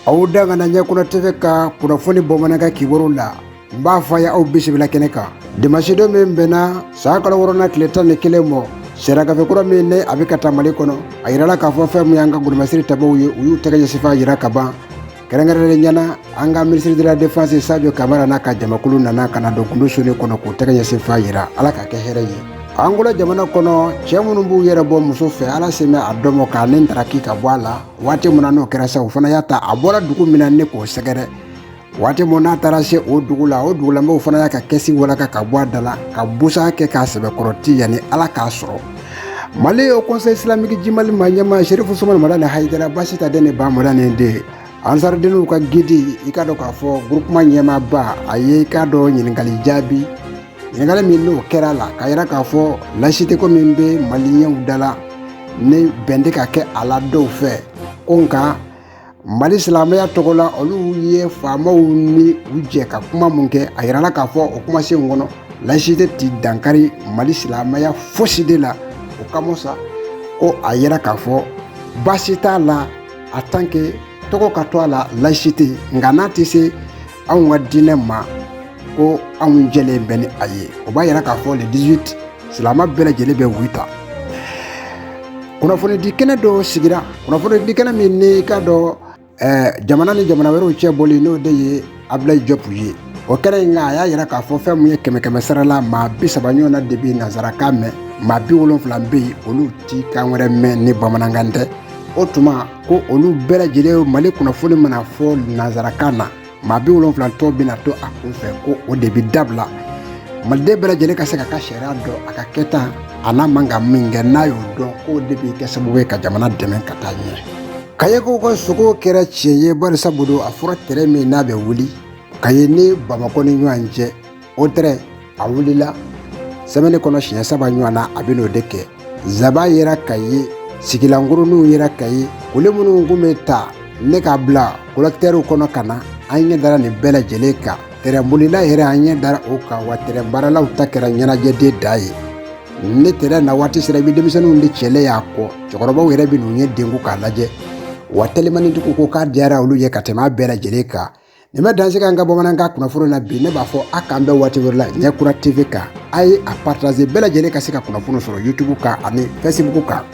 aw danga na Ɲɛkuna TV ka kunnafoni bamanankan kibaru la n b'a fɔ a ye aw bisimila kɛnɛ kan. Dimanche don min bɛnna san kalo 6 tile 11 mɔ sera gafe kura min ne a bɛ ka taa Mali kɔnɔ a yirala k'a fɔ fɛn min y'an ka gouvernement tabaw ye u y'u tɛgɛ ɲɛsinfan yira ka ban. Kɛrɛnkɛrɛnnen ɲɛna an ka ministre de la défense Sadio Kamara n'a ka jamakulu nana ka na don kundu soni kɔnɔ k'u tɛgɛ ɲɛsinfan yira ala ka kɛ hɛrɛ ye. Angola jamana kɔnɔ cɛ minnu b'u yɛrɛ bɔ muso fɛ ala se mɛ a dɔmɔ k'a ne ntaraki ka bɔ a la waati min na n'o kɛra sa o fana y'a ta a bɔra dugu min na ne k'o sɛgɛrɛ waati min n'a taara se o dugulamɔgɔw fana y'a ka kɛsi walaka ka bɔ a da la ka busa kɛ k'a sɛbɛkɔrɔti yanni ala k'a sɔrɔ. Mali au conseil islamique jimali ma ɲɛma Sherifu Sumani Madani Haidara basi ta den ba Madani de ansarudeniw ka gidi i ka dɔn k'a fɔ groupement ɲɛmaaba a ye i ka dɔn ɲininkali jaabi ɲininkali min n'o kɛra la k'a yira k'a fɔ laïcité ko min bɛ maliyɛnw da la ne bɛn tɛ ka kɛ a la dɔw fɛ ko nka Mali silamɛya tɔgɔ la olu ye faamaw ni u jɛ ka kuma mun kɛ a yirala k'a fɔ o kumasen kɔnɔ laïcité ti dankari Mali silamɛya fosi de la o kama sa ko a yira k'a fɔ basi t'a la en tant que tɔgɔ ka to a la laïcité nka n'a tɛ se anw ka diinɛ ma ko anw jɛlen bɛ ni a ye o b'a yira k'a fɔ le 18 silama bɛɛ lajɛlen bɛ wita. Kunnafonidi kɛnɛ dɔ sigira kunnafonidi kɛnɛ min ni ka dɔn jamana ni jamana wɛrɛw cɛ bɔli n'o de ye Ablaye Diop ye o kɛnɛ in a y'a yira k'a fɔ fɛn mun ye 100 sara la maa 30 ɲɔgɔn na de bɛ nanzarakan mɛn maa 70 bɛ yen olu ti kan wɛrɛ mɛn ni bamanankan tɛ o tuma ko olu bɛɛ lajɛlen Mali kunnafoni mana fɔ nanzarakan na maa 70 tɔ bɛna to a kunfɛ ko o de bɛ dabila maliden bɛɛ lajɛlen ka se ka ka sariya dɔn a ka kɛta a n'a man ka min kɛ n'a y'o dɔn k'o de bɛ kɛ sababu ye ka jamana dɛmɛ ka taa ɲɛ. Kayeko ka sogo kɛra tiɲɛ ye barisa bodo a fɔra tɛrɛ min n'a bɛ wuli Kaye ni Bamako ni ɲɔgɔn cɛ o tɛrɛ a wulila semaine kɔnɔ siɲɛ 3 ɲɔgɔn na a bɛ n'o de kɛ Zaba yera Kaye sigilankuruninw yera Kaye olu minnu kun bɛ ta ne k'a bila collecteurs kɔnɔ ka na an ɲɛ dara nin bɛɛ lajɛlen kan tɛrɛnbolila yɛrɛ an ɲɛ dara o kan wa tɛrɛn baaralaw ta kɛra ɲɛnajɛden da ye ne tɛrɛn na waati sera i bɛ denmisɛnninw de cɛlen y'a kɔ cɛkɔrɔbaw yɛrɛ bɛ n'u ɲɛ dengu k'a lajɛ wa telimanitigiw ko k'a diyara olu ye ka tɛmɛ a bɛɛ lajɛlen kan nin bɛ danse kan ka bamanankan kunnafoni na bi ne b'a fɔ a k'an bɛ waati wɛrɛ la Ɲɛkuna TV kan a ye a partager bɛɛ lajɛlen ka se ka kunnafoni sɔrɔ YouTube kan ani Facebook kan.